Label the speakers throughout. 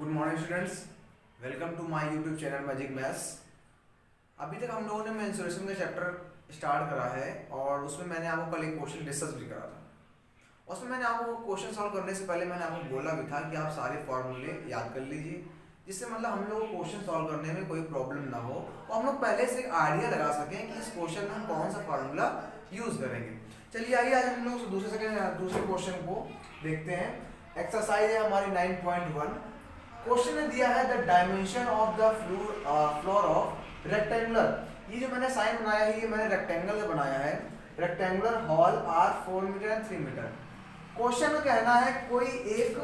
Speaker 1: Good morning students, welcome to my YouTube channel magic maths. अभी तक हम लोगों ने मेंसुरेशन का चैप्टर स्टार्ट करा है और उसमें मैंने आपको कल एक क्वेश्चन डिस्कस भी करा था। उसमें मैंने आपको क्वेश्चन सॉल्व करने से पहले मैंने आपको बोला भी था कि आप सारे फॉर्मूले याद कर लीजिए, जिससे मतलब हम लोग को क्वेश्चन सॉल्व करने में कोई प्रॉब्लम ना हो और हम लोग पहले से आइडिया लगा सकें कि इस क्वेश्चन में हम कौन सा फार्मूला यूज़ करेंगे। चलिए आइए आज हम लोग दूसरे क्वेश्चन को देखते हैं। एक्सरसाइज है हमारी 9.1। क्वेश्चन ने दिया है the dimension of the floor of rectangular. ये जो मैंने साइन बनाया है ये मैंने रेक्टेंगल में बनाया है। Rectangular hall are 4 metre and 3 metre. Question में कहना है कोई एक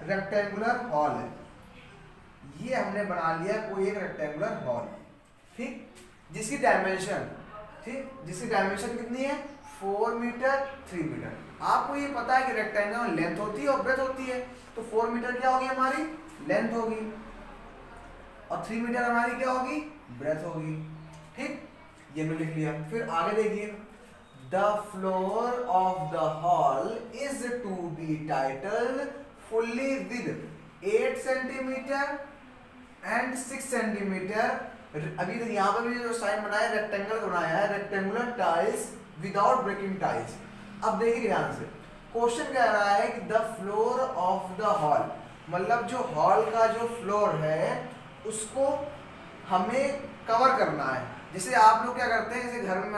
Speaker 1: रेक्टेंगुलर हॉल है, ये हमने बना लिया कोई एक रेक्टेंगुलर हॉल, ठीक, जिसकी डायमेंशन कितनी है 4 मीटर 3 मीटर। आपको ये पता है कि रेक्टेंगल में लेंथ होती है और ब्रेथ होती है, तो 4 मीटर क्या होगी हमारी लेंथ होगी और 3 मीटर हमारी क्या होगी ब्रेथ होगी, ठीक, ये मैंने लिख लिया। फिर आगे देखिए, the floor of the hall is to be titled fully with 8 centimetre and 6 centimetre. अभी तक यहाँ पर भी जो साइन बनाया रेक्टेंगल बनाया है, rectangular tiles without breaking tiles. अब देखिए ध्यान से, क्वेश्चन कह रहा है कि the floor of the hall, मतलब जो हॉल का जो फ्लोर है उसको हमें कवर करना है। जैसे आप लोग क्या करते हैं, जैसे घर में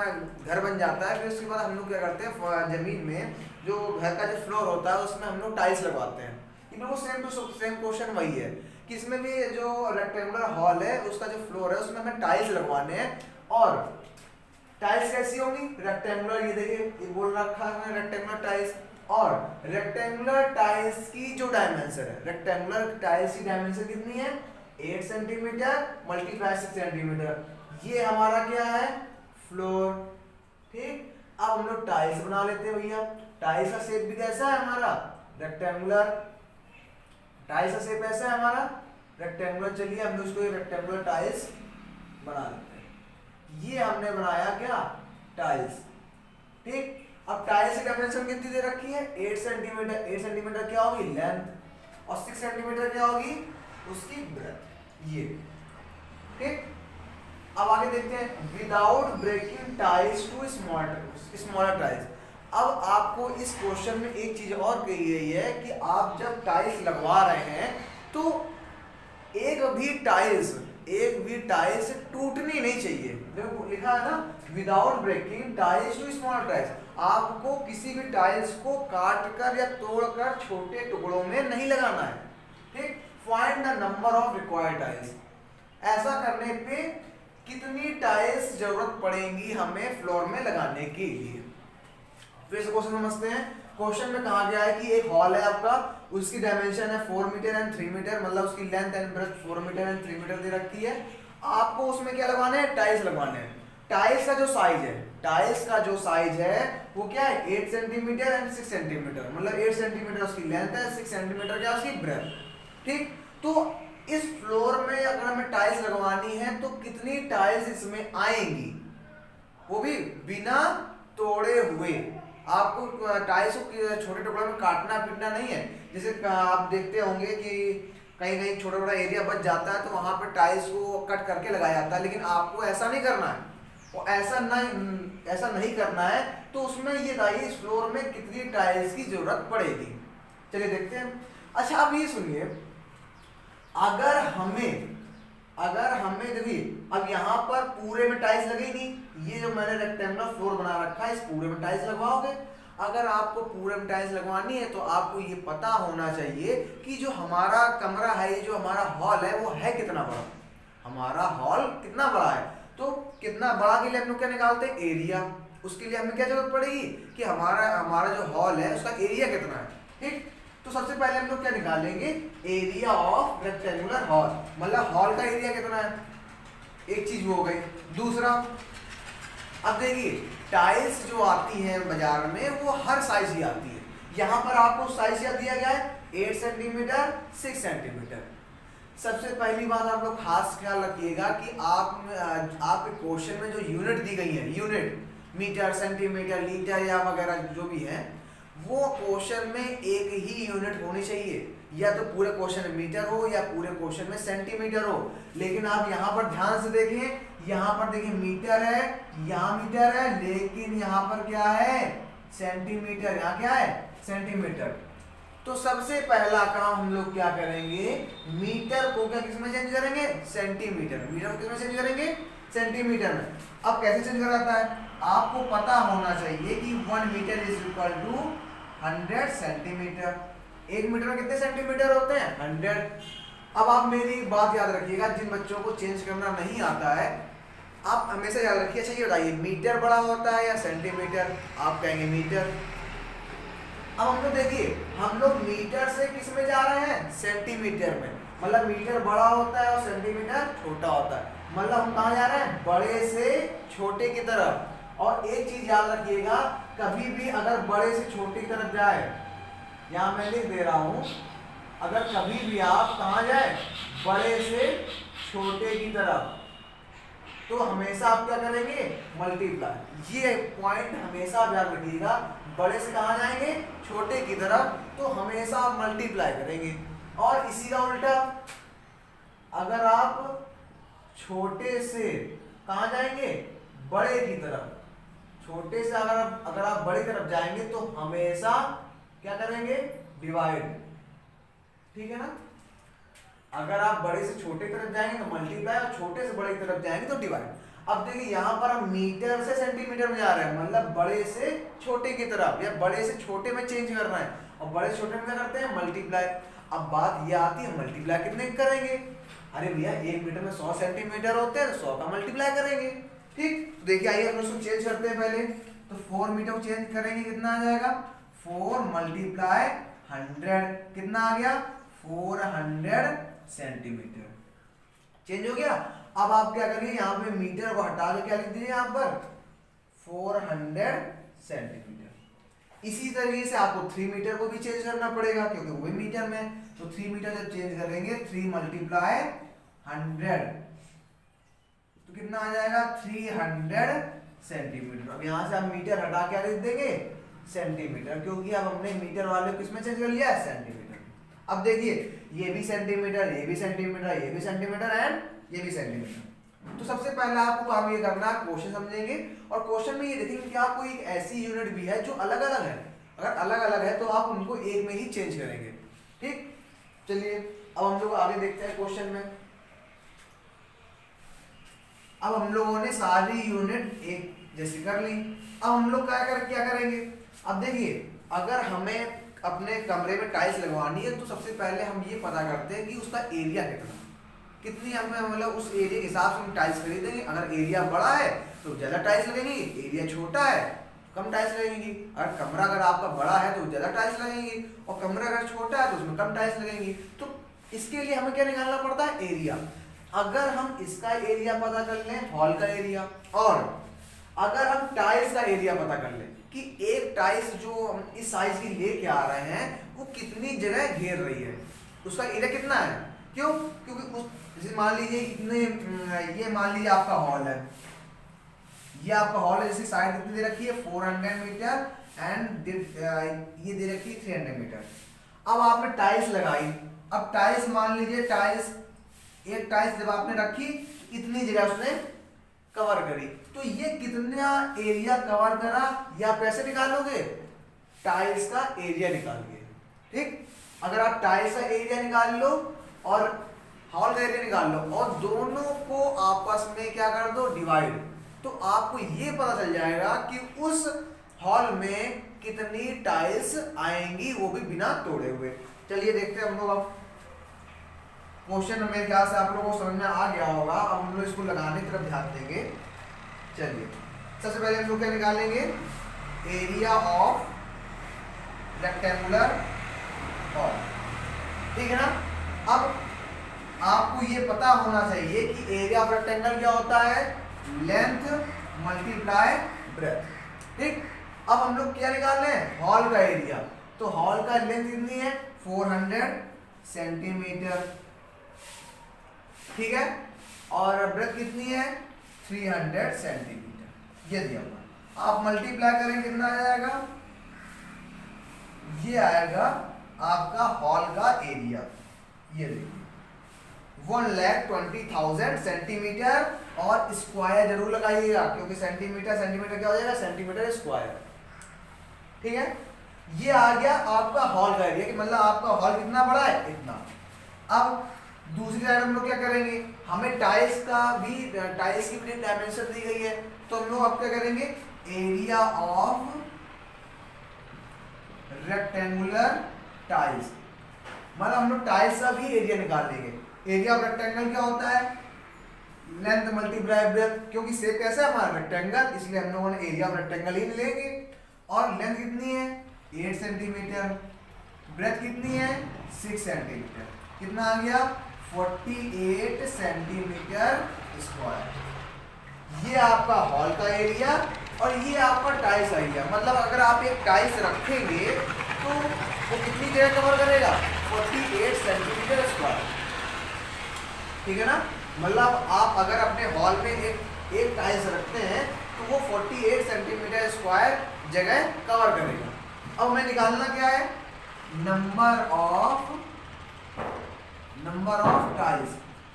Speaker 1: घर बन जाता है, फिर उसके बाद हम लोग क्या करते हैं जमीन में जो घर का जो फ्लोर होता है उसमें हम लोग टाइल्स लगवाते हैं। वो सेम टू सेम क्वेश्चन वही है कि इसमें भी जो रेक्टेंगुलर हॉल है उसका जो फ्लोर है उसमें हमें टाइल्स लगवाने हैं। और टाइल्स कैसी होंगी रेक्टेंगुलर, ये देखिए ये बोल रखा है रेक्टेंगुलर टाइल्स। और रेक्टेंगुलर टाइल्स की जो डायमेंशन है, रेक्टेंगुलर टाइल्स की डायमेंशन कितनी है 8 सेंटीमीटर मल्टीप्लाई 6 सेंटीमीटर। ये हमारा क्या है फ्लोर, ठीक। अब हम लोग टाइल्स बना लेते हैं भैया। टाइल्स का शेप भी कैसा है हमारा रेक्टेंगुलर, टाइल्स का शेप ऐसा है हमारा रेक्टेंगुलर। चलिए हम लोग इसको रेक्टेंगुलर टाइल्स बना लेते हैं। ये हमने बनाया क्या टाइल्स, ठीक। अब टाइल्स की डायमेंशन कितनी दे रखी है 8 सेंटीमीटर। 8 सेंटीमीटर क्या होगी लेंथ और 6 सेंटीमीटर क्या होगी उसकी ब्रेथ, ये, ठीक। अब आगे देखते हैं, without breaking tiles to smaller tiles. अब आपको इस क्वेश्चन में एक चीज और कही गई है कि आप जब टाइल्स लगवा रहे हैं तो एक भी टाइल्स टूटनी नहीं चाहिए। देखो लिखा है ना without breaking tiles to smaller tiles. आपको किसी भी टाइल्स को काट कर या तोड़कर छोटे टुकड़ों में नहीं लगाना है, ठीक। Find the number of required tiles. ऐसा करने पे कितनी टाइल्स जरूरत पड़ेंगी हमें फ्लोर में लगाने के लिए। फिर से क्वेश्चन समझते हैं। क्वेश्चन में कहा गया है कि एक हॉल है आपका, उसकी डायमेंशन है 4 मीटर एंड 3 मीटर, मतलब उसकी length and breadth 4 metre and 3 metre दे रखी है। आपको उसमें क्या लगवाने हैं टाइल्स लगवाने हैं। टाइल्स का जो साइज है वो क्या है 8 सेंटीमीटर एंड 6 सेंटीमीटर, मतलब 8 सेंटीमीटर उसकी लेंथ है, 6 सेंटीमीटर क्या उसकी ब्रेथ, ठीक। तो इस फ्लोर में अगर हमें टाइल्स लगवानी है तो कितनी टाइल्स इसमें आएंगी, वो भी बिना तोड़े हुए। आपको टाइल्स को छोटे टुकड़ों में काटना पीटना नहीं है। जैसे आप देखते होंगे कि कहीं कहीं छोटा छोटा एरिया बच जाता है तो वहां पर टाइल्स को कट करके लगाया जाता है, लेकिन आपको ऐसा नहीं करना है। और ऐसा नहीं करना है तो उसमें ये बताइए इस फ्लोर में कितनी टाइल्स की जरूरत पड़ेगी। चलिए देखते हैं। अच्छा अब ये सुनिए, अगर हमें देखिए अब यहाँ पर पूरे में टाइल्स लगेगी, ये जो मैंने रेक्टेंगुलर फ्लोर बना रखा है इस पूरे में टाइल्स लगवाओगे। अगर आपको पूरे में टाइल्स लगवानी है तो आपको ये पता होना चाहिए कि जो हमारा कमरा है, ये जो हमारा हॉल है वो है कितना बड़ा, हमारा हॉल कितना बड़ा है। तो कितना बड़ा के लिए हम लोग क्या निकालते हैं एरिया। उसके लिए हमें क्या जरूरत पड़ेगी कि हमारा जो हॉल है उसका एरिया कितना है, ठीक। तो सबसे पहले हम लोग क्या निकालेंगे एरिया ऑफ रेक्टेंगुलर हॉल, मतलब हॉल का एरिया कितना है, एक चीज वो हो गई। दूसरा, अब देखिए टाइल्स जो आती है बाजार में वो हर साइज की आती है। यहाँ पर आपको साइज क्या दिया गया है 8 सेंटीमीटर 6 सेंटीमीटर। सबसे पहली बात आप लोग खास ख्याल रखिएगा कि आपके क्वेश्चन में जो यूनिट दी गई है, यूनिट मीटर सेंटीमीटर लीटर या वगैरह जो भी है, वो क्वेश्चन में एक ही यूनिट होनी चाहिए, या तो पूरे क्वेश्चन में मीटर हो या पूरे क्वेश्चन में सेंटीमीटर हो। लेकिन आप यहाँ पर ध्यान से देखें, यहाँ पर देखिए मीटर है, यहाँ मीटर है, लेकिन यहाँ पर क्या है, सेंटीमीटर। यहाँ क्या है, सेंटीमीटर। तो सबसे पहला काम हम लोग क्या करेंगे, मीटर को क्या किसमें चेंज करेंगे, सेंटीमीटर। मीटर को किसमें चेंज करेंगे, सेंटीमीटर में। अब कैसे चेंज कराता है, आपको पता होना चाहिए कि 1 metre is equal to 100 centimetre. 1 metre में कितने सेंटीमीटर होते हैं, 100। अब आप मेरी बात याद रखिएगा, जिन बच्चों को चेंज करना नहीं आता है, आप हमेशा याद रखिए। अच्छा ये बताइए, मीटर बड़ा होता है या सेंटीमीटर, आप कहेंगे मीटर। अब हम लोग देखिए, हम लोग मीटर से किस में जा रहे हैं, सेंटीमीटर में। मतलब मीटर बड़ा होता है और सेंटीमीटर छोटा होता है। मतलब हम कहाँ जा रहे हैं, बड़े से छोटे की तरफ। और एक चीज याद रखिएगा, कभी भी अगर बड़े से छोटे की तरफ जाए, यहाँ मैं लिख दे रहा हूं, अगर कभी भी आप कहाँ जाए, बड़े से छोटे की तरफ, तो हमेशा आप क्या करेंगे, मल्टीप्लाई। ये पॉइंट हमेशा आप याद रखिएगा, बड़े से कहाँ जाएंगे, छोटे की तरफ, तो हमेशा आप मल्टीप्लाई करेंगे। और इसी का उल्टा, अगर आप छोटे से कहाँ जाएंगे, बड़े की तरफ, छोटे से अगर आप बड़े की तरफ जाएंगे तो हमेशा क्या करेंगे, डिवाइड। ठीक है ना। अगर आप बड़े से छोटे की तरफ जाएंगे तो मल्टीप्लाई, और छोटे से बड़े की तरफ जाएंगे तो डिवाइड। अब देखिए यहाँ पर हम मीटर से सेंटीमीटर में जा रहे हैं, मतलब बड़े से छोटे की तरफ, या बड़े से छोटे में चेंज कर रहे हैं। और बड़े से छोटे में क्या करते हैं, मल्टीप्लाई। अब बात ये आती है, मल्टीप्लाई कितने करेंगे, अरे भैया 1 मीटर में 100 सेंटीमीटर होते हैं, तो 100 का मल्टीप्लाई करेंगे। ठीक, तो देखिए आइए हम उसको चेंज करते हैं पहले। तो 4 मीटर को चेंज करेंगे, कितना आ जाएगा, 4 मल्टीप्लाई 100, कितना आ गया, 400 सेंटीमीटर। चेंज हो गया। अब आप क्या करिए, यहाँ पे मीटर को हटा के क्या लिख दीजिए, यहाँ पर 400 सेंटीमीटर। इसी तरीके से आपको 3 मीटर को भी चेंज करना पड़ेगा, क्योंकि वो भी मीटर में। तो 3 मीटर जब चेंज करेंगे, 3 मल्टीप्लाई 100, तो कितना आ जाएगा, 300 सेंटीमीटर। अब यहाँ से आप मीटर हटा क्या लिख देंगे, सेंटीमीटर, क्योंकि अब हमने मीटर वाले को किसमें चेंज कर लिया है, सेंटीमीटर। अब देखिए, ये भी सेंटीमीटर, ये भी सेंटीमीटर, ये भी सेंटीमीटर एंड ये भी सेंटीमीटर। तो सबसे पहले आपको काम ये करना है, क्वेश्चन समझेंगे, और क्वेश्चन में ये देखेंगे कि आपको एक ऐसी यूनिट भी है जो अलग अलग है। अगर अलग अलग है तो आप उनको एक में ही चेंज करेंगे। ठीक, चलिए अब हम लोग आगे देखते हैं क्वेश्चन में। अब हम लोगों ने सारी यूनिट एक जैसी कर ली। अब हम लोग क्या करेंगे, अब देखिए, अगर हमें अपने कमरे में टाइल्स लगवानी है, तो सबसे पहले हम ये पता करते हैं कि उसका एरिया कितनी हमें, मतलब उस एरिया के हिसाब से हम टाइल्स खरीदेंगे। अगर एरिया बड़ा है तो ज़्यादा टाइल्स लगेंगी, एरिया छोटा है कम टाइल्स लगेंगी। अगर आपका बड़ा है तो ज़्यादा टाइल्स लगेंगी, और कमरा अगर छोटा है तो उसमें कम टाइल्स लगेंगी। तो इसके लिए हमें क्या निकालना पड़ता है, एरिया। अगर हम इसका एरिया पता कर लें, हॉल का एरिया, और अगर हम टाइल्स का एरिया पता कर लें कि एक टाइल्स जो हम इस साइज की लेके आ रहे हैं वो कितनी जगह घेर रही है, उसका एरिया कितना है। क्यों, क्योंकि उस जैसे मान लीजिए इतने, ये मान लीजिए आपका हॉल है, ये आपका हॉल है, जैसे साइड कितनी दे रखी है, 400 मीटर एंड ये दे रखी है 300 मीटर। अब आपने टाइल्स लगाई, अब टाइल्स मान लीजिए, एक टाइल्स जब आपने रखी, इतनी जगह उसने कवर करी, तो ये कितना एरिया कवर करा, या कैसे निकालोगे, टाइल्स का एरिया निकाल के। ठीक, अगर आप टाइल्स का एरिया निकाल लो और हॉल का एरिया निकाल लो, और दोनों को आपस में क्या कर दो, डिवाइड, तो आपको ये पता चल जाएगा कि उस हॉल में कितनी टाइल्स आएंगी, वो भी बिना तोड़े हुए। चलिए देखते हैं हम लोग। अब क्वेश्चन मेरे ख्याल से आप लोगों को समझ में आ गया होगा। अब हम लोग इसको लगाने की तरफ ध्यान देंगे। चलिए सबसे पहले हम लोग क्या निकालेंगे, एरिया ऑफ रेक्टेंगुलर हॉल। ठीक है ना। अब आपको ये पता होना चाहिए कि एरिया ऑफ रेक्टेंगल क्या होता है, लेंथ मल्टीप्लाई ब्रेथ। ठीक, अब हम लोग क्या निकाल रहे हैं, हॉल का एरिया। तो हॉल का लेंथ कितनी है, 400 सेंटीमीटर। ठीक है, और ब्रेथ कितनी है, 300 सेंटीमीटर। ये दिया हुआ, आप मल्टीप्लाई करें कितना आ जाएगा, ये आएगा आपका हॉल का एरिया। ये देखिए 1,20,000 सेंटीमीटर और स्क्वायर जरूर लगाइएगा, क्योंकि सेंटीमीटर सेंटीमीटर क्या हो जाएगा, सेंटीमीटर स्क्वायर। ठीक है, ये आ गया आपका हॉल का एरिया, कि मतलब आपका हॉल कितना बड़ा है, इतना। अब दूसरी साइड हम लोग क्या करेंगे, हमें टाइल्स की भी डायमेंशन दी गई है, तो हम लोग अब क्या करेंगे, एरिया ऑफ रेक्टेंगुलर टाइल्स, मतलब हम लोग टाइल्स का भी एरिया निकाल लेंगे। एरिया ऑफ रेक्टेंगल क्या होता है, लेंथ मल्टीप्लाई ब्रेथ, क्योंकि शेप कैसा है हमारा रेक्टेंगल, इसलिए हम लोगों ने एरिया ऑफ रेक्टेंगल ही लेंगे। और लेंथ कितनी है 8 सेंटीमीटर, ब्रेथ कितनी है 6 सेंटीमीटर, कितना आ गया 48 सेंटीमीटर स्क्वायर। ये आपका हॉल का एरिया और ये आपका टाइल्स एरिया। मतलब अगर आप एक टाइल्स रखेंगे तो वो कितनी जगह कवर करेगा, 48 सेंटीमीटर स्क्वायर। ठीक है ना, मतलब आप अगर अपने हॉल में एक टाइल्स रखते हैं तो वो 48 सेंटीमीटर स्क्वायर जगह कवर करेगा। अब हमें निकालना क्या है, number of tiles.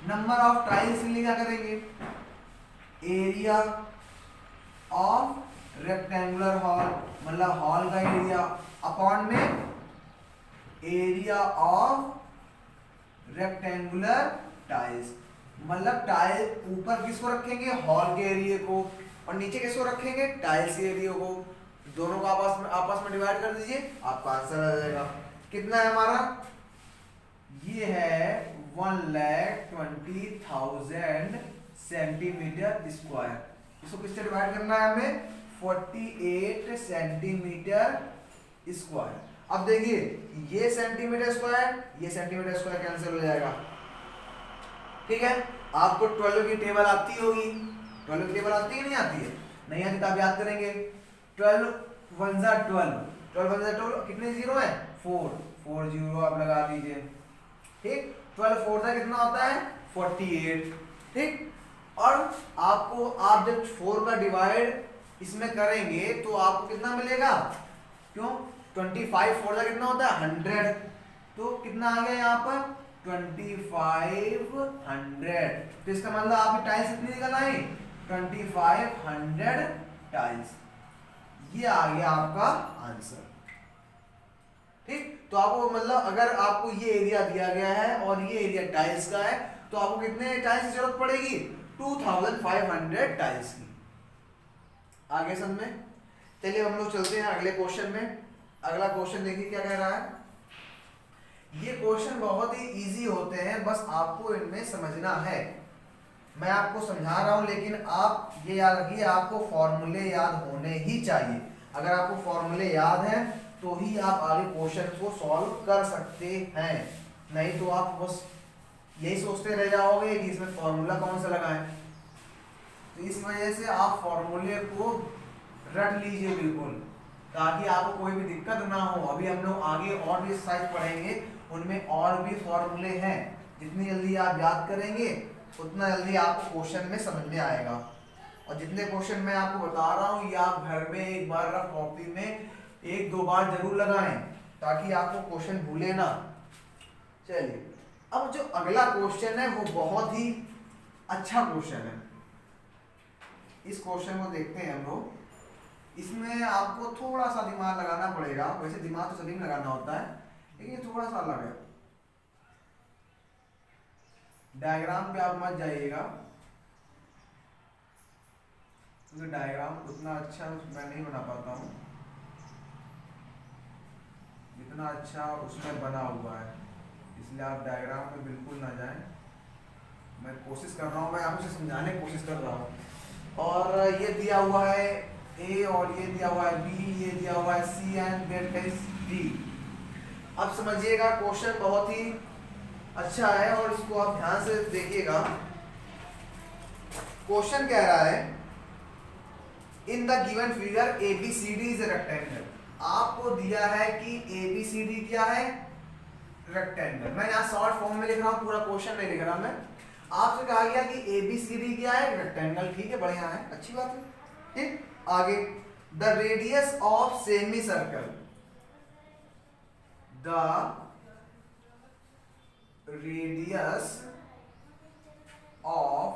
Speaker 1: Number of tiles के लिए क्या करेंगे, एरिया ऑफ रेक्टेंगुलर हॉल, मतलब हॉल का एरिया अपॉन में एरिया ऑफ रेक्टेंगुलर टाइल्स। मतलब टाइल ऊपर किसको रखेंगे, हॉल के एरिया को, और नीचे किसको रखेंगे, टाइल्स के एरिया को। दोनों को आपस में डिवाइड कर दीजिए, आपका आंसर आ जाएगा। कितना है हमारा, ये है 1,20,000 सेंटीमीटर स्क्वायर। इसको किससे डिवाइड करना है हमें, 48 सेंटीमीटर स्क्वायर। अब देखिए ये सेंटीमीटर स्क्वायर, ये सेंटीमीटर स्क्वायर कैंसिल हो जाएगा। ठीक है, आपको 12 की टेबल आती होगी, 12 की टेबल आती है नहीं आती है, नहीं आती तो आप याद करेंगे, 12 1 जा 12, 12 1 जा 12, कितने जीरो है 4, 4 जीरो आप लगा दीजिए। ठीक, 12 4 जा कितना होता है 48। ठीक, और आपको आप जब 4 का डिवाइड इसमें करेंगे तो आपको कितना मिलेगा, क्यों 25 4 जा कितना होता है 100, तो कितना आ गया यहाँ पर 2500। तो इसका मतलब आप टाइल्स कितनी निकल आई 2500 टाइल्स। ये आ गया आपका आंसर। ठीक, तो आपको मतलब अगर आपको ये एरिया दिया गया है और ये एरिया टाइल्स का है तो आपको कितने टाइल्स की जरूरत पड़ेगी, 2500 टाइल्स की। आगे समझ में, चलिए हम लोग चलते हैं अगले क्वेश्चन में। अगला क्वेश्चन देखिए क्या कह रहा है। ये क्वेश्चन बहुत ही इजी होते हैं, बस आपको इनमें समझना है। मैं आपको समझा रहा हूं, लेकिन आप ये याद रखिए आपको फॉर्मूले याद होने ही चाहिए। अगर आपको फॉर्मूले याद हैं तो ही आप आगे क्वेश्चन को सॉल्व कर सकते हैं, नहीं तो आप बस यही सोचते रह जाओगे कि इसमें फॉर्मूला कौन सा लगाएं। तो इस वजह से आप फॉर्मूले को रट लीजिए बिल्कुल, ताकि आपको कोई भी दिक्कत ना हो। अभी हम लोग आगे और भी एक्सरसाइज पढ़ेंगे, उनमें और भी फॉर्मूले हैं। जितनी जल्दी आप याद करेंगे उतना जल्दी आपको क्वेश्चन में समझ में आएगा। और जितने क्वेश्चन मैं आपको बता रहा हूँ ये आप घर में एक बार रफ कॉपी में 1-2 बार जरूर लगाएं, ताकि आपको क्वेश्चन भूले ना। चलिए, अब जो अगला क्वेश्चन है वो बहुत ही अच्छा क्वेश्चन है। इस क्वेश्चन को देखते हैं हम लोग। इसमें आपको थोड़ा सा दिमाग लगाना पड़ेगा, वैसे दिमाग तो सभी में लगाना होता है, लेकिन ये थोड़ा सा अलग है। डायग्राम पे आप मत जाइएगा, क्योंकि डायग्राम उतना अच्छा मैं नहीं बना पाता हूँ जितना अच्छा उसमें बना हुआ है, इसलिए आप डायग्राम पे बिल्कुल ना जाएं। मैं कोशिश कर रहा हूँ, मैं आपको समझाने की कोशिश कर रहा हूँ। और ये दिया हुआ है ए, और ये दिया हुआ है बी, ये दिया हुआ है सी, एंड दैट इज डी। अब समझिएगा क्वेश्चन बहुत ही अच्छा है और इसको आप ध्यान से देखिएगा। क्वेश्चन कह रहा है in the given figure ABCD is rectangle. आपको दिया है कि ABCD क्या है, रेक्टेंगल। मैं यहाँ शॉर्ट फॉर्म में लिख रहा हूँ, पूरा क्वेश्चन नहीं लिख रहा मैं। आपसे कहा गया कि ABCD क्या है, रेक्टेंगल। ठीक है, बढ़िया है, अच्छी बात है। ठीक, आगे the radius of semi circle. the radius of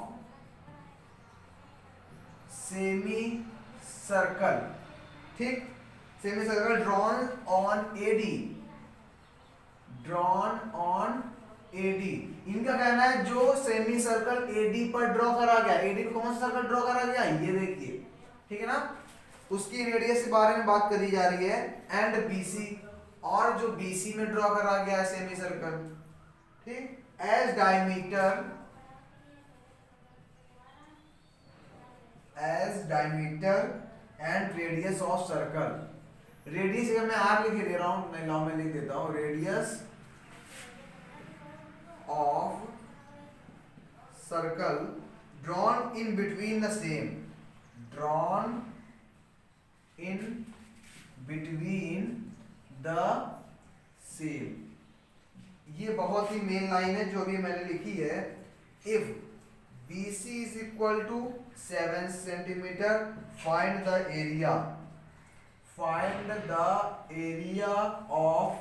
Speaker 1: semicircle, ठीक, semicircle drawn on AD, इनका कहना है जो सेमी सर्कल AD पर ड्रॉ करा गया, AD पर कौन सा सर्कल ड्रॉ करा गया, ये देखिए, ठीक है ना, उसकी रेडियस के बारे में बात करी जा रही है, एंड BC, और जो BC में ड्रॉ करा गया है सेमी सर्कल, ठीक, as diameter and radius of circle, radius अगर मैं आर लिख दे रहा हूं, नहीं लाओ मैं लिख देता हूं, radius of circle drawn in between the same, drawn in between the same, ये बहुत ही मेन लाइन है जो अभी मैंने लिखी है, if BC is equal to 7 centimetre, find the area of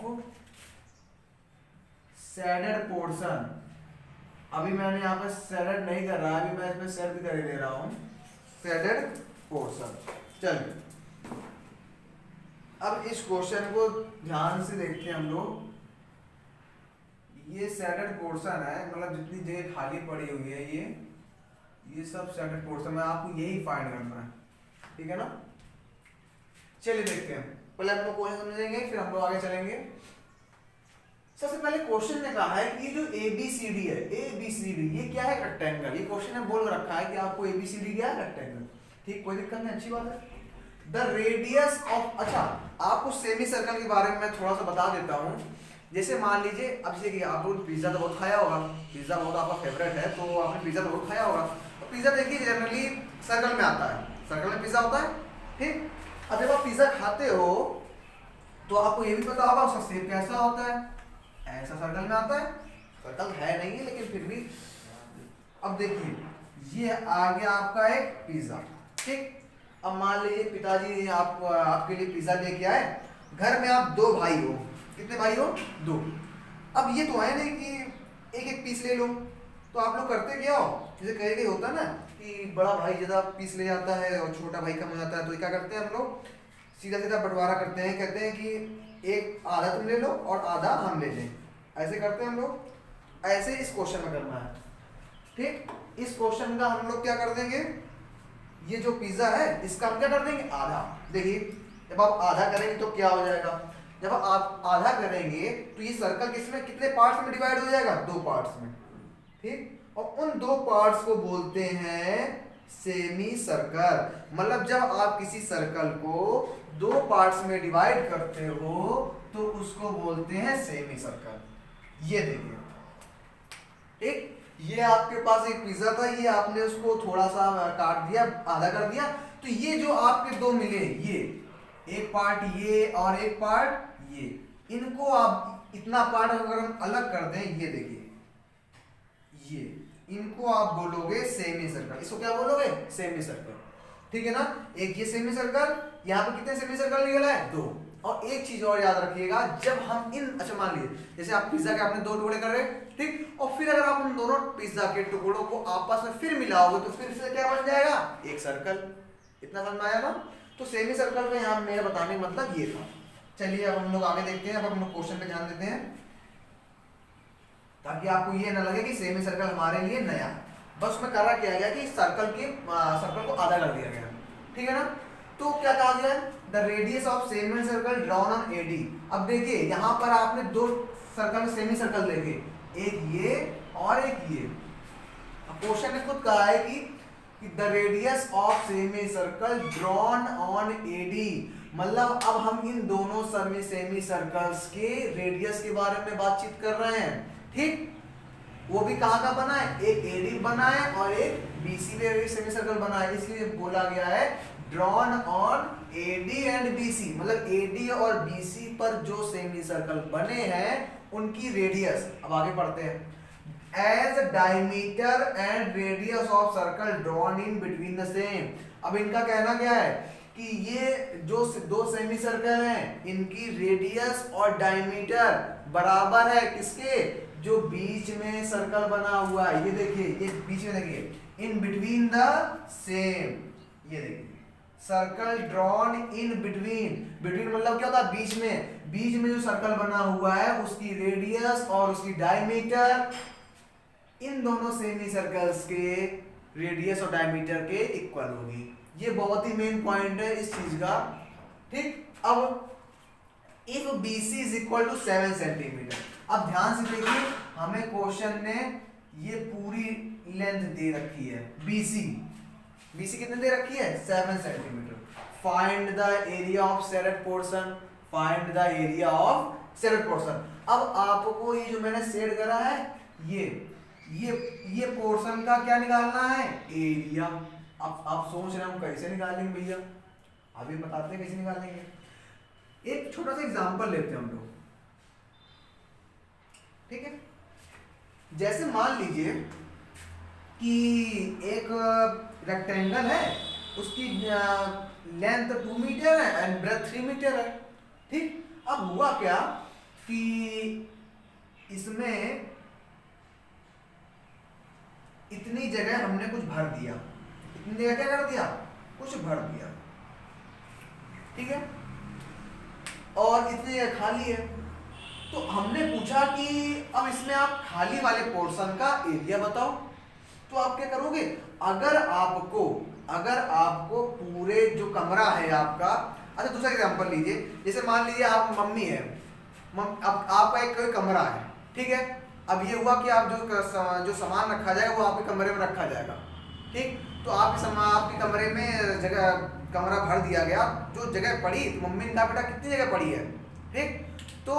Speaker 1: shaded portion, अभी मैंने यहाँ पे shaded नहीं कर रहा, अभी मैं इसमें shade भी कर ले रहा हूँ, shaded portion। चलिए अब इस क्वेश्चन को ध्यान से देखते हैं हम लोग, ये shaded portion है, मतलब जितनी जगह खाली पड़ी हुई है ये सब shaded portion में आपको यही फाइंड करना है, ठीक है ना। चलिए देखते हैं, पहले हम लोग क्वेश्चन समझेंगे फिर हम लोग आगे चलेंगे। सबसे पहले क्वेश्चन ने कहा है कि जो ABCD है, ABCD ये क्या है, रेक्टेंगल, ये क्वेश्चन ने बोल रखा है कि आपको ABCD क्या है, रेक्टेंगल, ठीक, कोई दिक्कत नहीं, अच्छी बात है। द रेडियस ऑफ, अच्छा आपको सेमी सर्कल के बारे में मैं थोड़ा सा बता देता हूँ, जैसे मान लीजिए, अब देखिए आप लोग पिज्जा तो बहुत खाया होगा, पिज्जा बहुत आपका फेवरेट है, तो आपने पिज्जा तो बहुत खाया होगा, तो पिज्जा देखिए जनरली सर्कल में आता है, सर्कल में पिज्जा होता है, ठीक। अब जब आप पिज्जा खाते हो तो आपको ये भी पता होगा उसका शेप कैसा होता है, ऐसा सर्कल में आता है, सर्कल है नहीं है लेकिन फिर भी। अब देखिए ये आ गया आपका एक पिज्जा, ठीक। अब मान लीजिए पिताजी आपके लिए पिज्जा लेके आए, घर में आप दो भाई हो, कितने भाई हो, दो। अब ये तो है नहीं कि एक एक पीस ले लो, तो आप लोग करते क्या हो, जैसे कहीं कहीं होता है ना कि बड़ा भाई ज्यादा पीस ले जाता है और छोटा भाई कम हो जाता है, तो क्या करते हैं हम लोग, सीधा सीधा बंटवारा करते हैं, कहते हैं कि एक आधा तुम ले लो और आधा हम ले लें, ऐसे करते हैं हम लोग। ऐसे इस क्वेश्चन में करना है, ठीक। इस क्वेश्चन का हम लोग क्या कर देंगे, ये जो पिज्जा है इसका हम क्या कर देंगे, आधा। देखिए जब आप आधा करेंगे तो क्या हो जाएगा, जब आप आधा करेंगे तो ये सर्कल किसमें, कितने पार्ट्स में डिवाइड हो जाएगा, दो पार्ट्स में, ठीक। और उन दो पार्ट्स को बोलते हैं सेमी सर्कल, मतलब जब आप किसी सर्कल को दो पार्ट्स में डिवाइड करते हो तो उसको बोलते हैं सेमी सर्कल। ये देखिए, ठीक, ये आपके पास एक पिज्जा था, ये आपने उसको थोड़ा सा काट दिया, आधा कर दिया, तो ये जो आपके दो मिले, ये एक पार्ट ये और एक पार्ट ये, इनको आप इतना पार्ट अगर हम अलग कर दें, ये देखिए ये, इनको आप बोलोगे सेमी सर्कल, इसको क्या बोलोगे, सेमी सर्कल, ठीक है ना। एक ये सेमी सर्कल, यहाँ पे कितने सेमी सर्कल निकला है, दो। और एक चीज और याद रखिएगा, जब हम इन, अच्छा मान लीजिए जैसे आप पिज्जा के आपने दो टुकड़े कर रहे, ठीक, और फिर अगर आप उन दोनों पिज्जा के टुकड़ों को आपस में फिर मिलाओगे तो फिर से क्या बन जाएगा, एक सर्कल। इतना समझ में आया ना। तो सेमी सर्कल में यहाँ मेरा बताने का मतलब ये था। चलिए अब हम लोग आगे देखते हैं, अब हम लोग क्वेश्चन पे ध्यान देते हैं ताकि आपको ये ना लगे कि सेमी सर्कल हमारे लिए नया, बस उसमें करा क्या गया कि सर्कल को आधा कर दिया गया, ठीक है ना। तो क्या कहा गया, the radius of semi circle drawn on AD. अब देखिए यहाँ पर आपने दो सर्कल सेमी सर्कल देखे, एक ये और एक ये। क्वेश्चन ने खुद कहा है कि the radius of semi circle drawn on AD, मतलब अब हम इन दोनों सेमी सर्कल्स के रेडियस के बारे में बातचीत कर रहे हैं, ठीक। वो भी कहाँ का बना है, एक एडी बना है और एक बीसी सेमी सर्कल बना है, इसलिए बोला गया है drawn on AD and BC, मतलब एडी और बीसी पर जो सेमी सर्कल बने हैं उनकी रेडियस। अब आगे पढ़ते हैं, as diameter and radius of circle drawn in between the same. अब इनका कहना क्या है कि ये जो दो सेमी सर्कल हैं इनकी रेडियस और डायमीटर बराबर है किसके, जो बीच में सर्कल बना हुआ है, ये देखिए ये बीच में देखिए, इन बिटवीन द सेम, ये देखिए circle drawn in between, between मतलब क्या होता है बीच में, बीच में जो सर्कल बना हुआ है उसकी रेडियस और उसकी डायमीटर इन दोनों सेमी सर्कल्स के रेडियस और डायमीटर के इक्वल होगी। ये बहुत ही मेन पॉइंट है इस चीज का, ठीक। अब if BC is equal to 7 centimetre, अब ध्यान से देखिए हमें क्वेश्चन ने ये पूरी लेंथ दे रखी है BC कितने दे रखी है 7 centimetre. Find the area of shaded portion, find the area of shaded portion. अब आपको ये जो मैंने शेड करा है ये पोर्शन का क्या निकालना है, एरिया। अब आप सोच रहे हो कैसे निकालेंगे भैया, अभी बताते हैं कैसे निकालेंगे। एक छोटा सा एग्जांपल लेते हैं हम लोग, ठीक है। जैसे मान लीजिए कि एक रेक्टेंगल है, उसकी लेंथ 2 मीटर है एंड ब्रेथ 3 मीटर है, ठीक। अब हुआ क्या कि इसमें इतनी जगह हमने कुछ भर दिया, इतनी जगह क्या कर दिया, कुछ भर दिया, ठीक है, और इतनी जगह खाली है। तो हमने पूछा कि अब इसमें आप खाली वाले पोर्शन का एरिया बताओ। तो आप क्या करोगे, अगर आपको पूरे जो कमरा है आपका, अच्छा दूसरा एग्जांपल लीजिए, जैसे मान लीजिए आप मम्मी है, अब आपका एक कोई कमरा है, ठीक है। अब ये हुआ कि आप जो सामान रखा जाएगा वो आपके कमरे में रखा जाएगा, ठीक। तो आपके कमरे में जगह, कमरा भर दिया गया, जो जगह पड़ी तो मम्मी ने कहा बेटा कितनी जगह पड़ी है, ठीक। तो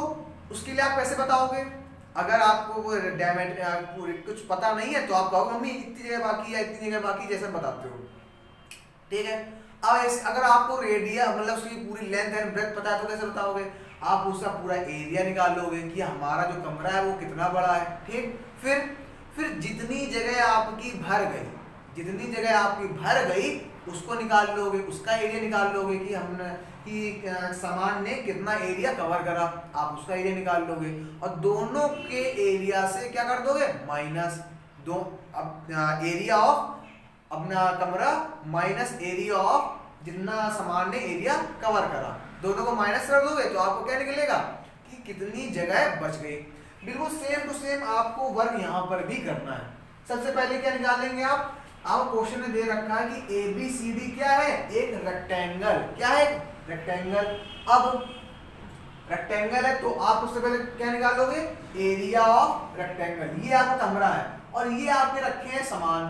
Speaker 1: उसके लिए आप कैसे बताओगे, अगर आपको वो कुछ पता नहीं है तो आप कहोगे मम्मी इतनी जगह बाकी है, इतनी जगह बाकी, जैसे बताते हो, ठीक है। अब अगर आपको रेडिया मतलब उसकी पूरी लेंथ एंड ब्रेथ पता है तो कैसे बताओगे, आप उसका पूरा एरिया निकाल लोगे कि हमारा जो कमरा है वो कितना बड़ा है, ठीक। फिर जितनी जगह आपकी भर गई उसको निकाल लोगे, उसका एरिया निकाल लोगे कि सामान ने कितना एरिया कवर करा, आप उसका एरिया निकाल लोगे और दोनों के एरिया से क्या कर दोगे, माइनस दो, एरिया ऑफ अपना कमरा माइनस एरिया ऑफ जितना सामान ने एरिया कवर करा, दोनों को माइनस कर दोगे तो आपको क्या निकलेगा कि कितनी जगह बच गई। बिल्कुल सेम टू सेम आपको वर्क यहाँ पर भी करना है। सबसे पहले क्या निकालेंगे आप क्वेश्चन में दे रखा है कि ABCD क्या है, एक रेक्टेंगल, क्या है, रेक्टेंगल। अब रेक्टेंगल है तो आप उससे पहले क्या निकालोगे, एरिया ऑफ रेक्टेंगल। ये आपका कमरा है और ये आपके रखे हैं सामान,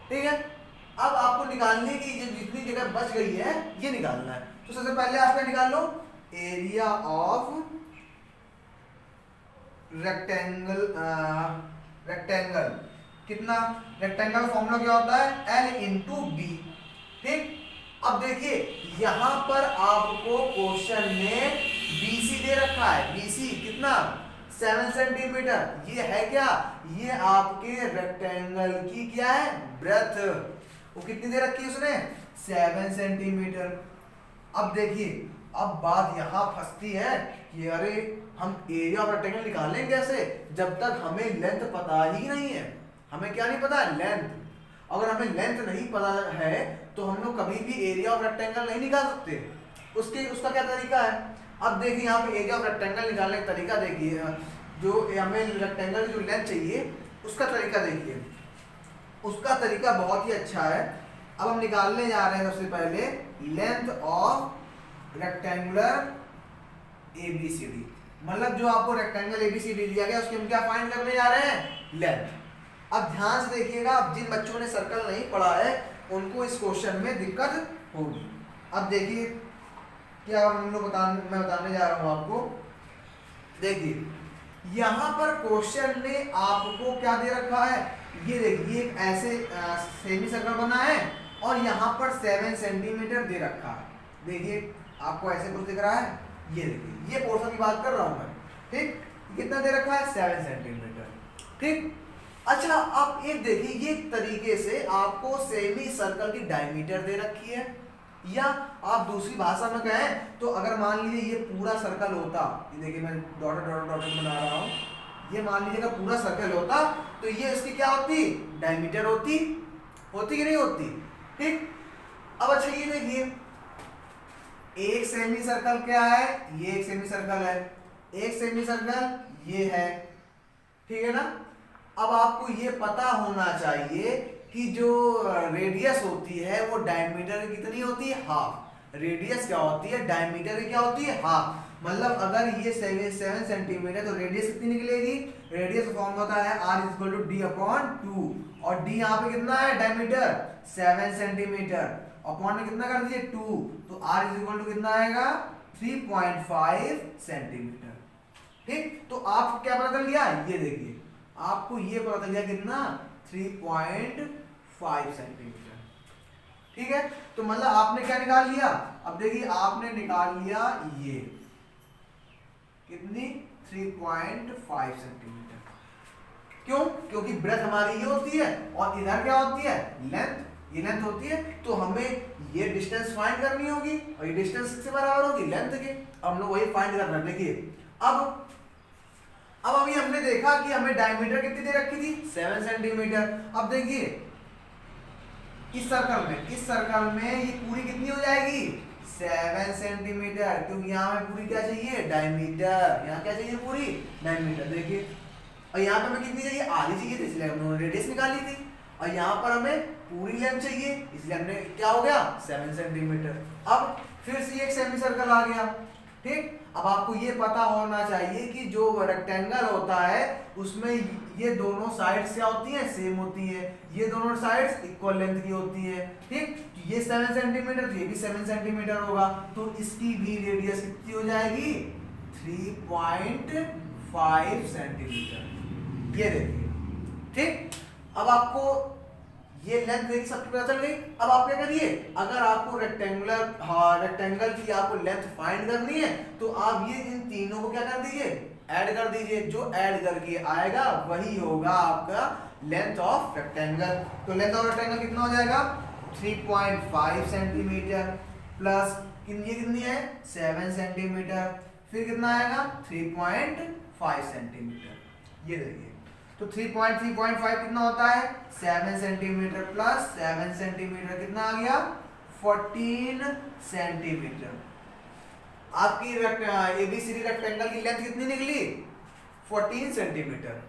Speaker 1: ठीक है। अब आपको निकालने की जितनी जगह बच गई है ये निकालना है। तो सबसे पहले आप क्या निकाल लो, एरिया ऑफ रेक्टेंगल कितना, रेक्टेंगल फॉर्मूला क्या होता है, L इंटू बी, ठीक। अब देखिए यहां पर आपको क्वेश्चन में BC दे रखा है, BC कितना 7 सेंटीमीटर। ये है क्या, ये आपके रेक्टेंगल की क्या है, ब्रेथ, वो कितनी दे रखी है उसने 7 सेंटीमीटर। अब देखिए अब बात यहाँ फंसती है कि अरे हम एरिया ऑफ रेक्टेंगल निकालें कैसे, जब तक हमें लेंथ पता ही नहीं है। हमें क्या नहीं पता, लेंथ। अगर हमें लेंथ नहीं पता है तो हम लोग कभी भी एरिया ऑफ रेक्टेंगल नहीं निकाल सकते। उसका क्या तरीका है, अब देखिए यहाँ पे एरिया ऑफ रेक्टेंगल निकालने का तरीका देखिए, जो हमें रेक्टेंगल की जो लेंथ चाहिए उसका तरीका देखिए, उसका तरीका बहुत ही अच्छा है। अब हम निकालने जा रहे हैं सबसे पहले लेंथ ऑफ रेक्टेंगुलर ABCD, मतलब जो आपको रेक्टेंगल ABCD दिया गया उसके हम क्या फाइंड करने जा रहे हैं, लेंथ। अब ध्यान से देखिएगा, अब जिन बच्चों ने सर्कल नहीं पढ़ा है उनको इस क्वेश्चन में दिक्कत होगी। अब देखिए क्या मैं बताने जा रहा हूं आपको। देखिए यहां पर क्वेश्चन ने आपको क्या दे रखा है, ये देखिए एक ऐसे सेमी सर्कल बना है और यहाँ पर 7 सेंटीमीटर दे रखा है। देखिए आपको ऐसे कुछ दिख रहा है, ये देखिए ये पोर्शन की बात कर रहा हूं मैं, ठीक। कितना दे रखा है 7 सेंटीमीटर, ठीक। अच्छा अब एक देखिए ये तरीके से आपको सेमी सर्कल की डायमीटर दे रखी है, या आप दूसरी भाषा में कहें तो अगर मान लीजिए ये पूरा सर्कल होता, ये देखिए मैं डॉटेड डॉटेड डॉटेड बना रहा हूँ, ये मान लीजिए अगर पूरा सर्कल होता तो ये इसकी क्या होती, डायमीटर होती कि नहीं होती। ठीक, अब अच्छा ये देखिए एक सेमी सर्कल क्या है, ये एक सेमी सर्कल है, एक सेमी सर्कल ये है, ठीक है ना। अब आपको ये पता होना चाहिए कि जो रेडियस होती है वो डायमीटर की कितनी होती है, हाफ। रेडियस क्या होती है, डायमीटर की क्या होती है, हाफ। मतलब अगर ये 7 सेंटीमीटर तो रेडियस कितनी निकलेगी, रेडियस फॉर्म होता है r=d/2 और d यहाँ पे कितना है, डायमीटर 7 सेंटीमीटर, अपॉन में कितना कर दीजिए 2, तो r कितना आएगा 3.5 सेंटीमीटर। ठीक, तो आपको क्या पता चल गया, ये देखिए आपको ये पता चल गया कितना 3.5 सेंटीमीटर। ठीक है, तो मतलब आपने क्या निकाल लिया, अब देखिए आपने निकाल लिया ये कितनी 3.5 सेंटीमीटर। क्यों, क्योंकि ब्रेथ हमारी ये होती है और इधर क्या होती है, लेंथ, ये लेंथ होती है, तो हमें ये डिस्टेंस फाइंड करनी होगी और ये डिस्टेंस किससे बराबर होगी, लेंथ के। हम लोग वही फाइंड कर रहे हैं। देखिए अब अभी हमने देखा कि हमें डायमीटर कितनी दे रखी थी, 7 सेंटीमीटर। अब देखिए इस सर्कल में ये पूरी कितनी हो जाएगी, 7 सेंटीमीटर, क्योंकि यहाँ हमें पूरी क्या चाहिए, डायमीटर, यहाँ क्या चाहिए, पूरी डायमीटर। देखिए और यहाँ पे हमें कितनी चाहिए, आधी चाहिए, तो इसलिए हमने रेडियस निकाली थी, और यहाँ पर हमें पूरी लेंथ चाहिए, इसलिए हमने क्या हो गया 7 सेंटीमीटर। अब फिर से एक सेमी सर्कल आ गया। ठीक, अब आपको ये पता होना चाहिए कि जो रेक्टेंगल होता है उसमें ये दोनों साइड्स क्या होती हैं, सेम होती है, ये दोनों साइड्स इक्वल लेंथ की होती है। ठीक, ये 7 सेंटीमीटर, तो ये भी 7 सेंटीमीटर होगा, तो इसकी भी रेडियस कितनी हो जाएगी 3.5 सेंटीमीटर। ये देखिए। ठीक, अब आपको ये लेंथ देखिए सबकी पता चल गई। अब आप क्या करिए, अगर आपको रेक्टेंगल की आपको लेंथ फाइंड करनी है तो आप ये इन तीनों को क्या कर दीजिए, ऐड कर दीजिए, जो ऐड करके आएगा वही होगा आपका लेंथ ऑफ रेक्टेंगल। तो लेंथ ऑफ रेक्टेंगल कितना हो जाएगा 3.5 सेंटीमीटर प्लस ये कितनी है 7 सेंटीमीटर, फिर कितना आएगा 3.5 सेंटीमीटर। ये देखिए तो 3.5 कितना होता है 7 सेंटीमीटर प्लस 7 सेंटीमीटर कितना आ गया 14 सेंटीमीटर। आपकी एबीसीडी रेक्टेंगल की लेंथ कितनी निकली 14 सेंटीमीटर।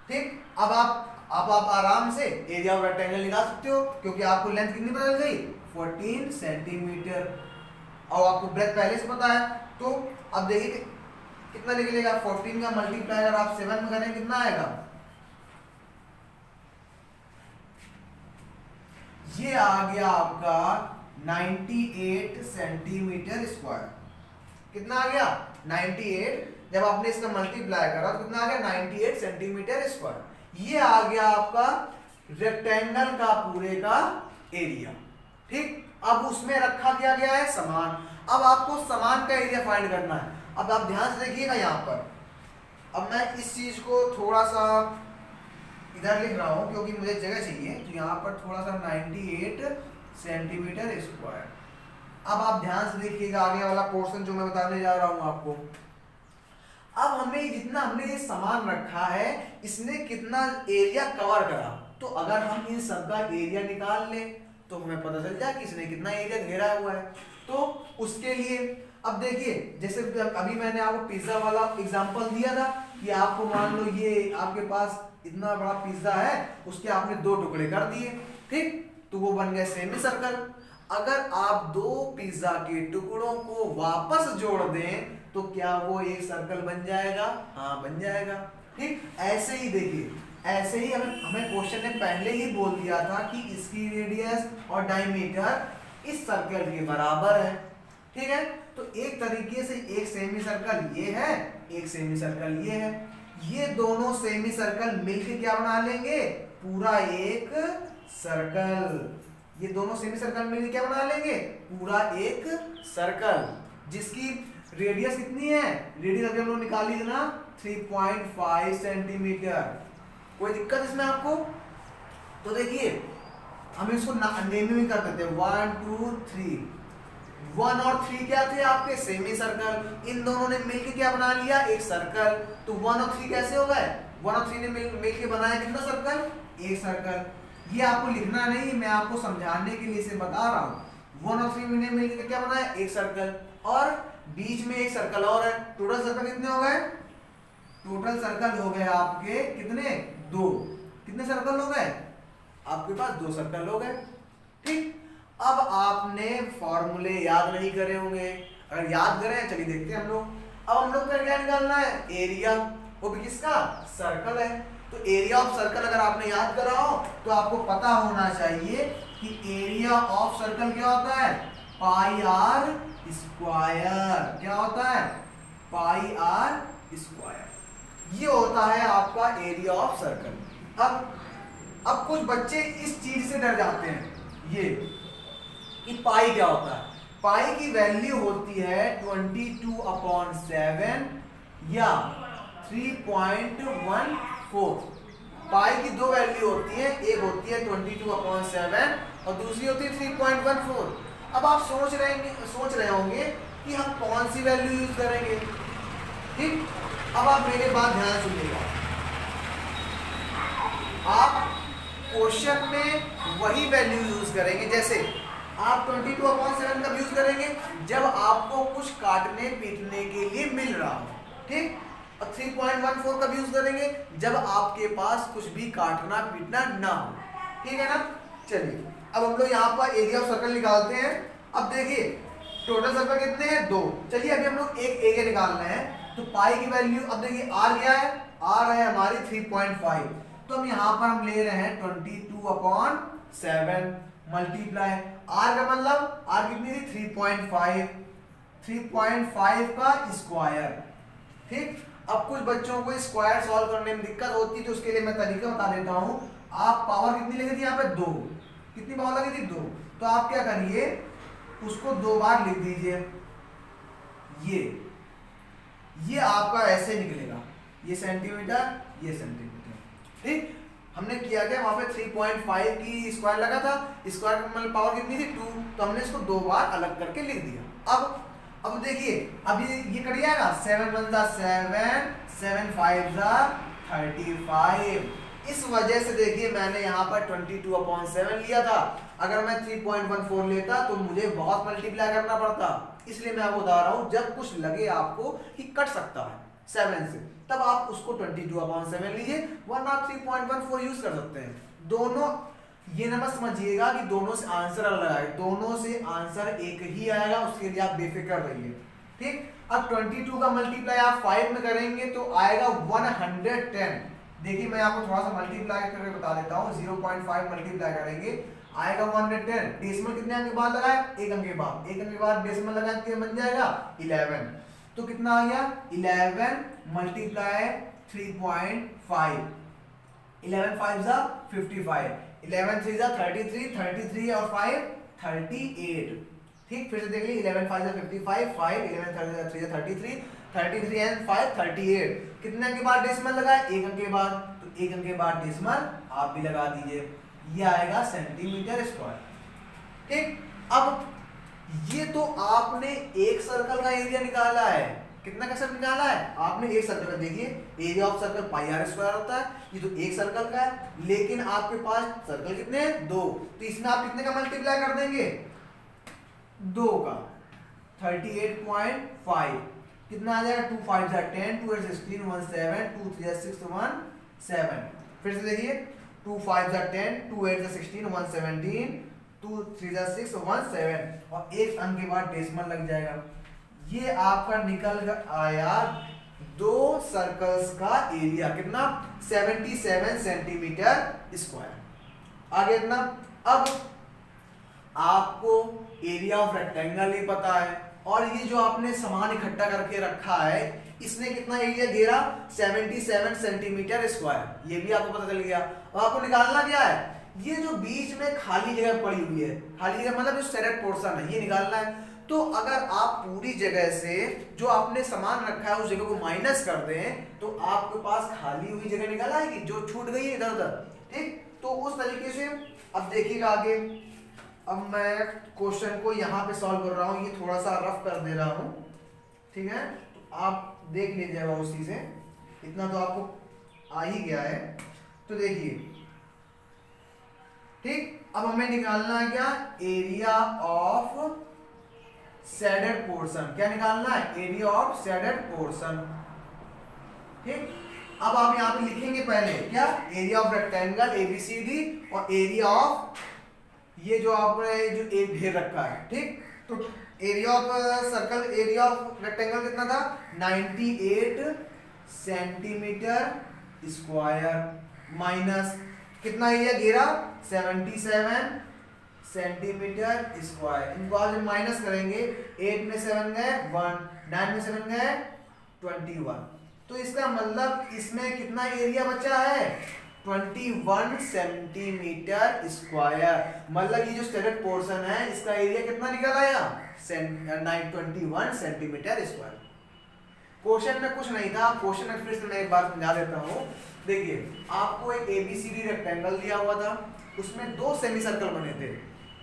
Speaker 1: ठीक, अब आप आराम से एरिया ऑफ रेक्टेंगल निकाल सकते हो, क्योंकि आपको लेंथ कितनी बदल गई 14 सेंटीमीटर और आपको ब्रेथ पहले से पता है। तो अब देखिए कितना निकलेगा, 14 का मल्टीप्लाई अगर आप 7 में करें कितना आएगा, ये आ गया आपका 98 सेंटीमीटर स्क्वायर। कितना आ गया 98, जब आपने इसका मल्टीप्लाई करा तो कितना आ गया 98 सेंटीमीटर स्क्वायर। ये आ गया आपका रेक्टेंगल का पूरे का एरिया। ठीक, अब उसमें रखा क्या गया है समान। अब आपको समान का एरिया फाइंड करना है। अब आप ध्यान से देखिएगा यहाँ पर, अब मैं इस चीज को थोड़ा सा इधर लिख रहा हूँ क्योंकि मुझे जगह चाहिए, तो यहाँ पर थोड़ा सा 98 सेंटीमीटर स्क्वायर। अब आप ध्यान से देखिएगा आगे वाला पोर्शन जो मैं बताने जा रहा हूँ आपको। अब हमें जितना हमने ये सामान रखा है इसने कितना एरिया कवर करा, तो अगर हम इन सब का एरिया निकाल लें तो हमें पता चल जाए कि इसने कितना एरिया घेरा हुआ है। तो उसके लिए अब देखिए, जैसे अभी मैंने आपको पिज्जा वाला एग्जांपल दिया था कि आपको मान लो ये आपके पास इतना बड़ा पिज्जा है, उसके आपने 2 टुकड़े कर दिए। ठीक, तो वो बन गए सेमी सर्कल। अगर आप 2 पिज्जा के टुकड़ों को वापस जोड़ दें तो क्या वो एक सर्कल बन जाएगा, हाँ बन जाएगा। ठीक, ऐसे ही देखिए, ऐसे ही हमें क्वेश्चन ने पहले ही बोल दिया था कि इसकी रेडियस और डायमीटर इस सर्कल के बराबर है। ठीक है, तो एक तरीके से एक सेमी सर्कल ये है, एक सेमी सर्कल ये है, ये दोनों सेमी सर्कल मिलकर क्या बना लेंगे पूरा एक सर्कल। ये दोनों सेमी सर्कल मिलकर क्या बना लेंगे पूरा एक सर्कल, जिसकी रेडियस कितनी है, रेडियस अगर हम लोग निकाली थी ना 3.5 सेंटीमीटर। कोई दिक्कत इसमें आपको? तो देखिए हम इसको नेमिंग कर देते हैं 1 2 3। 1 और 3 क्या थे आपके सेमी सर्कल, इन दोनों ने मिलके क्या बना लिया एक सर्कल। तो 1 और 3 कैसे हो गए, 1 और 3 ने मिलके बनाया कितना सर्कल, एक सर्कल। ये आपको लिखना नहीं, मैं आपको समझाने के लिए इसे बता रहा हूँ। 1 और 3 ने मिलके क्या बनाया एक सर्कल, और बीच में एक सर्कल और है। टोटल सर्कल कितने हो गए, टोटल सर्कल हो गए आपके कितने, 2। कितने सर्कल हो गए आपके पास, 2 सर्कल हो गए। ठीक, अब आपने फॉर्मूले याद नहीं करे होंगे, अगर याद करें चलिए देखते हैं हम लोग। अब हम लोग को क्या निकालना है, एरिया, वो भी किसका, सर्कल है। तो एरिया ऑफ सर्कल अगर आपने याद करा हो तो आपको पता होना चाहिए कि एरिया ऑफ सर्कल क्या होता है, पाई आर स्क्वायर। क्या होता है, पाई आर स्क्वायर। ये होता है आपका एरिया ऑफ सर्कल। अब कुछ बच्चे इस चीज से डर जाते हैं, ये कि पाई क्या होता है। पाई की वैल्यू होती है 22/7 या 3.14। पाई की 2 वैल्यू होती है, एक होती है 22/7 और दूसरी होती है 3.14। अब आप सोच रहे होंगे कि हम कौन सी वैल्यू यूज करेंगे। ठीक, अब आप मेरे बात ध्यान सुनिएगा। आप क्वेश्चन में वही वैल्यू यूज करेंगे, जैसे आप 22/7 कब यूज करेंगे, जब आपको कुछ काटने पीटने के लिए मिल रहा हो। ठीक, और 3.14 कब यूज करेंगे, जब आपके पास कुछ भी काटना पीटना ना हो। ठीक है ना। चलिए अब हम लोग यहाँ पर एरिया ऑफ सर्कल निकालते हैं। अब देखिए टोटल सर्कल कितने हैं, 2। चलिए अभी हम लोग एक एरिया निकालना है। तो पाई की वैल्यू, अब देखिए आर क्या है, आर है हमारी 3.5। तो हम यहाँ पर हम ले रहे हैं 22/7 मल्टीप्लाई आर का मतलब, आर कितनी थी 3.5, 3.5 का स्क्वायर। ठीक, अब कुछ बच्चों को स्क्वायर सॉल्व करने में दिक्कत होती है, तो उसके लिए मैं तरीका बता देता हूं। आप पावर कितनी लगी थी यहाँ पे, 2। कितनी पावर लगी थी, 2। तो आप क्या करिए, उसको 2 बार लिख दीजिए। ये आपका ऐसे निकलेगा, ये सेंटीमीटर, ये सेंटीमीटर। ठीक, हमने किया क्या, वहां पे 3.5 की स्क्वायर लगा था, स्क्वायर का मतलब पावर कितनी थी 2, तो हमने इसको 2 बार अलग करके लिख दिया। अब देखिए, अब ये कट जाएगा, 7 1 7, 7 5 35। इस वजह से देखिए मैंने यहाँ पर 22/7 लिया था। अगर मैं 3.14 लेता तो मुझे बहुत मल्टीप्लाई करना पड़ता। इसलिए मैं आपको बता रहा हूँ, जब कुछ लगे आपको कि कट सकता है 7 से, तब आप उसको 22/7 लीजिए, वरना आप 3.14 यूज कर सकते हैं। दोनों ये ना मत समझिएगा कि दोनों से आंसर अलग आएगा, दोनों से आंसर एक ही आएगा, उसके लिए आप बेफिक्र रहिए। ठीक, अब 22 का मल्टीप्लाई आप 5 में करेंगे तो आएगा 110। देखिए मैं आपको थोड़ा सा मल्टीप्लाई करके बता देता हूँ। 0.5 मल्टीप्लाई करेंगे आएगा 110। डेसिमल कितने अंक के बाद लगाए, 1 अंक के बाद, 1 अंक के बाद डेसिमल लगा के बन जाएगा 11। तो कितना आ गया, 11 मल्टीप्लाई 3.5, 11 5 55, 11 3 33, 33 और 5 38। ठीक, फिर से देख लीजिए, 11 5 55, 5 11 3 33, 33 एंड 5 38। कितने अंक के बाद डेसिमल लगाए, 1 अंक के बाद, तो 1 अंक के बाद डेसिमल आप भी लगा दीजिए, ये आएगा सेंटीमीटर स्क्वायर। ठीक, अब ये तो आपने एक सर्कल का एरिया निकाला है। कितना का सर्कल निकाला है आपने, एक सर्कल का। देखिए area of circle pi R square होता है, ये तो एक सर्कल का है, लेकिन आपके पास सर्कल कितने हैं, 2। तो इसमें आप कितने का मल्टीप्लाई कर देंगे, 2 का, 38.5। कितना आ जाएगा, 2 5 10, 2 8 16 1 7, 2 3 6 1 7। फिर से देखिए, 2 5 10, 2 8 16 1 17, 2 3 6 1 7 और एक अंक के बाद डेसिमल लग जाएगा। ये आपका निकल आया 2 सर्कल्स का एरिया, कितना 77 सेंटीमीटर स्क्वायर। आगे कितना, अब आपको एरिया ऑफ रेक्टेंगल ही पता है, और ये जो आपने सामान इकट्ठा करके रखा है इसने कितना एरिया घेरा, 77 सेंटीमीटर स्क्वायर। ये भी आपको पता चल गया। अब आपको निकालना क्या है, ये जो बीच में खाली जगह पड़ी हुई है, खाली जगह मतलब जो सेलेक्ट पोर्शन है, ये निकालना है। तो अगर आप पूरी जगह से जो आपने सामान रखा है उस जगह को माइनस कर दें तो आपके पास खाली हुई जगह निकल आएगी जो छूट गई है इधर उधर। ठीक, तो उस तरीके से अब देखिएगा आगे, अब मैं क्वेश्चन को यहाँ पे सॉल्व कर रहा हूँ, ये थोड़ा सा रफ कर दे रहा हूँ, ठीक है, तो आप देख लीजिएगा उसी से, इतना तो आपको आ ही गया है। तो देखिए, ठीक, अब हमें निकालना है क्या, एरिया ऑफ शेडेड पोर्शन। क्या निकालना है, एरिया ऑफ शेडेड पोर्शन। ठीक, अब आप यहाँ पे लिखेंगे पहले क्या, एरिया ऑफ रेक्टेंगल ABCD और एरिया ऑफ ये जो आपने जो एक घेर रखा है। ठीक, तो area of circle, area of rectangle कितना था, 98 सेंटीमीटर स्क्वायर, माइनस कितना एरिया घेरा, 77 सेंटीमीटर स्क्वायर। इनको आज माइनस करेंगे, 8 में 7 गए 1, 9 में 7 गए 21। तो इसका मतलब इसमें कितना एरिया बचा है, 21 सेंटीमीटर स्क्वायर। मतलब ये जो शेडेड पोर्शन है इसका एरिया कितना निकल आया, 21 सेंटीमीटर स्क्वायर। क्वेश्चन में कुछ नहीं था, क्वेश्चन में फिर से मैं एक बार समझा देता हूँ। देखिए, आपको एक ABCD रेक्टेंगल दिया हुआ था, उसमें दो सेमी सर्कल बने थे,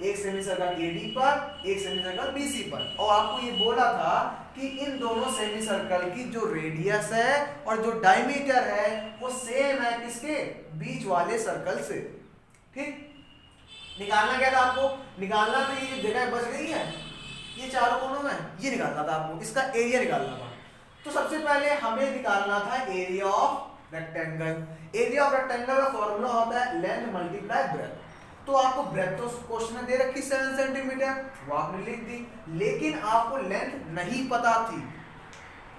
Speaker 1: एक सेमी सर्कल AD पर, एक सेमी सर्कल BC पर, और आपको ये बोला था कि इन दोनों सेमी सर्कल की जो रेडियस है और जो डायमीटर है वो सेम है किसके, बीच वाले सर्कल से। ठीक, निकालना क्या था आपको, निकालना तो ये जगह बच गई है, ये चारों कोनों में, ये निकालना था आपको, इसका एरिया निकालना था। तो सबसे पहले हमें निकालना था area of rectangle. Area of rectangle का फॉर्मूला होता है लेंथ मल्टीप्लाई ब्रेथ। तो आपको ब्रेथ तो क्वेश्चन में दे रखी 7 सेंटीमीटर, वो आपने लिख दी, लेकिन आपको लेंथ नहीं पता थी।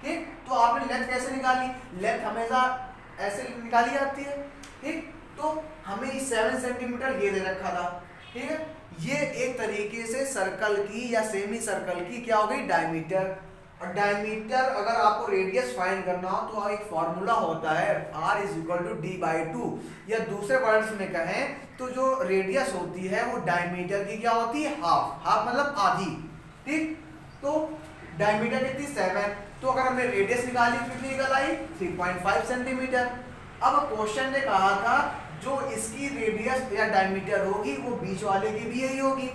Speaker 1: ठीक, तो आपने लेंथ कैसे निकाली, लेंथ हमेशा ऐसे निकाली जाती है। ठीक, तो हमें 7 सेंटीमीटर ये दे रखा था। ठीक है, ये एक तरीके से सर्कल की या सेमी सर्कल की क्या हो गई, डायमीटर। और डायमीटर अगर आपको रेडियस फाइंड करना हो तो एक फॉर्मूला होता है R = D/2, या दूसरे वर्ड्स में कहें तो जो रेडियस होती है वो डायमीटर की क्या होती है, हाफ। हाफ मतलब आधी। ठीक, तो डायमीटर कितनी 7, तो अगर हमने रेडियस निकाली कितनी निकल आई, 3.5 सेंटीमीटर। अब क्वेश्चन ने कहा था जो इसकी रेडियस या डायमीटर होगी वो बीच वाले की भी यही होगी,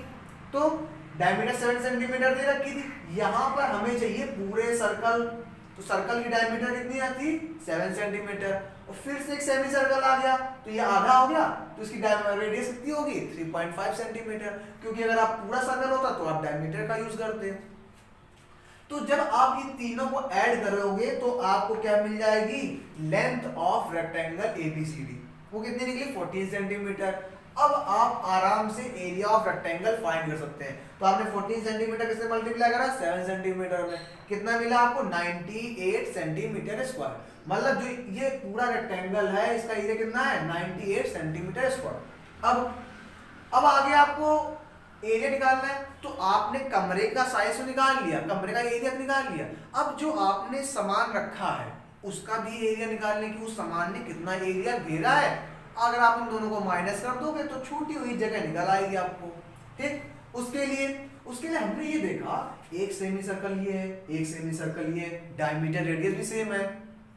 Speaker 1: तो डायमीटर 7 सेंटीमीटर दे रखी थी, यहाँ पर हमें चाहिए पूरे सर्कल, तो सर्कल की डायमीटर कितनी आती, 7 सेंटीमीटर। और फिर से एक सेमी सर्कल आ गया तो ये आधा हो गया, तो इसकी रेडियस कितनी होगी, 3.5 सेंटीमीटर, क्योंकि अगर आप पूरा सर्कल होता तो आप डायमीटर का यूज करते। तो जब आप इन तीनों को ऐड करोगे तो आपको क्या मिल जाएगी, लेंथ ऑफ रेक्टेंगल ABCD, वो कितनी निकली, 14 सेंटीमीटर। अब आप आराम से एरिया ऑफ रेक्टेंगल फाइंड कर सकते हैं। तो आपने 14 सेंटीमीटर किससे मल्टीप्लाई करा, 7 सेंटीमीटर में, कितना मिला आपको, 98 सेंटीमीटर स्क्वायर। मतलब जो ये पूरा रेक्टेंगल है इसका एरिया कितना है, 98 सेंटीमीटर स्क्वायर। अब आगे आपको एरिया निकालना है, तो आपने कमरे का साइज तो निकाल लिया, कमरे का एरिया निकाल लिया। अब जो आपने सामान रखा है उसका भी एरिया निकालने की, उस सामान ने कितना एरिया घेरा है। अगर आप इन दोनों को माइनस कर दोगे तो छूटी हुई जगह निकल आएगी आपको। ठीक, उसके लिए हमने ये देखा, एक सेमी सर्कल ये है, एक सेमी सर्कल ये, डायमीटर रेडियस भी सेम है।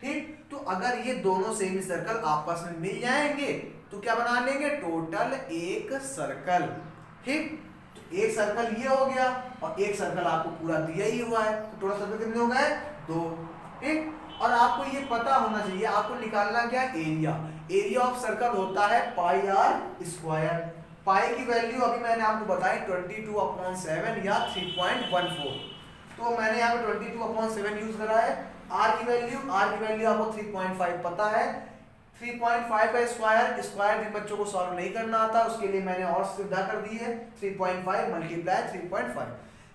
Speaker 1: ठीक, तो अगर ये दोनों सेमी सर्कल आपस में मिल जाएंगे तो क्या बना लेंगे, टोटल एक सर्कल। ठीक, तो एक सर्कल ये हो गया और एक सर्कल आपको पूरा दिया ही हुआ है, तो टोटल सर्कल कितने हो गए, 2। ठीक, और आपको ये पता होना चाहिए, आपको निकालना क्या, एरिया ऑफ सर्कल होता है πr²। पाई की वैल्यू अभी मैंने आपको बताई 22/7 या 3.14, तो मैंने यहाँ पे 22/7 यूज करा है। r की वैल्यू आपको 3.5 पता है, 3.5 का स्क्वायर जिन बच्चों को सॉल्व नहीं करना आता उसके लिए मैंने और सुविधा कर दी है, 3.5 × 3.5।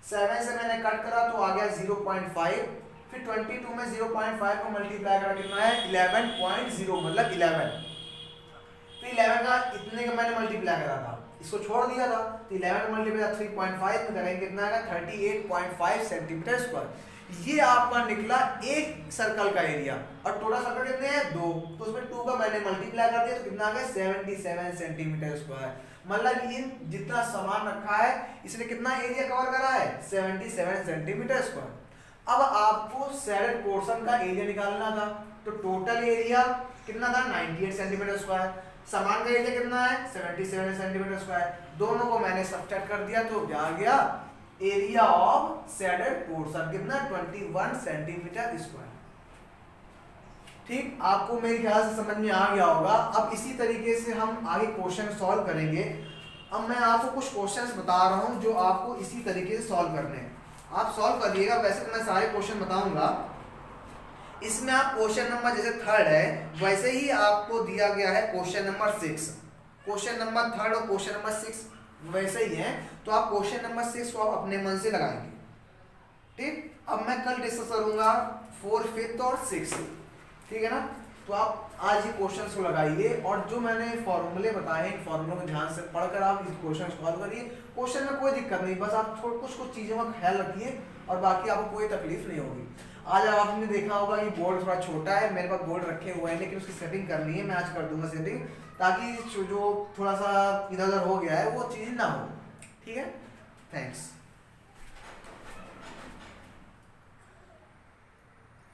Speaker 1: 7 से मैंने कट करा तो आ गया 0.5, फिर 22 में 0.5 को मल्टीप्लाई करा कितना है, 11.0 मतलब 11। तो 11 का इतने का मैंने मल्टीप्लाई करा था, इसको छोड़ दिया था, तो 11 मल्टीप्लाई 3.5 में करेंगे कितना आएगा, 38.5 सेंटीमीटर स्क्वायर। ये आपका निकला एक सर्कल का एरिया, और टोटल सर्कल कितने हैं, 2, तो उसमें 2 का मैंने मल्टीप्लाई कर दिया तो कितना आ गया, 77 सेंटीमीटर स्क्वायर। मतलब इन जितना सामान रखा है इसने कितना एरिया कवर करा है, 77 सेंटीमीटर स्क्वायर। अब आपको शेडेड पोर्शन का एरिया निकालना था, तो टोटल एरिया कितना था, 98 सेंटीमीटर स्क्वायर। समान का एरिया कितना है 77 सेंटीमीटर स्क्वायर, दोनों को मैंने सब्ट्रैक्ट कर दिया तो क्या आ गया एरिया ऑफ शेडेड पोर्शन कितना 21 सेंटीमीटर स्क्वायर। ठीक, आपको मेरे ख्याल से समझ में आ गया होगा। अब इसी तरीके से हम आगे क्वेश्चन सॉल्व करेंगे। अब मैं आपको कुछ क्वेश्चंस बता रहा हूं जो आपको इसी तरीके से सॉल्व करने हैं, आप सॉल्व करिएगा। वैसे तो मैं सारे क्वेश्चन बताऊंगा, इसमें आप क्वेश्चन नंबर जैसे थर्ड है वैसे ही आपको दिया गया है question number 6, question number third और क्वेश्चन नंबर 6 वैसे ही है, तो आप क्वेश्चन नंबर 6 को आप अपने मन से लगाएंगे। ठीक, अब मैं कल डिस्कस करूंगा 4th 5th और 6th, ठीक है ना। तो आप आज ये क्वेश्चंस को लगाइए और जो मैंने फॉर्मूले बताए इन फॉर्मूलों को ध्यान से पढ़कर आप इस क्वेश्चन सॉल्व करिए। क्वेश्चन में कोई दिक्कत नहीं, बस आप कुछ चीज़ों का ख्याल रखिए और बाकी आपको कोई तकलीफ नहीं होगी। आज आपने देखा होगा कि बोर्ड थोड़ा छोटा है, मेरे पास बोर्ड रखे हुए हैं लेकिन उसकी सेटिंग करनी है, मैं आज कर दूंगा सेटिंग, ताकि जो थोड़ा सा इधर उधर हो गया है वो चीज़ ना हो। ठीक है, थैंक्स।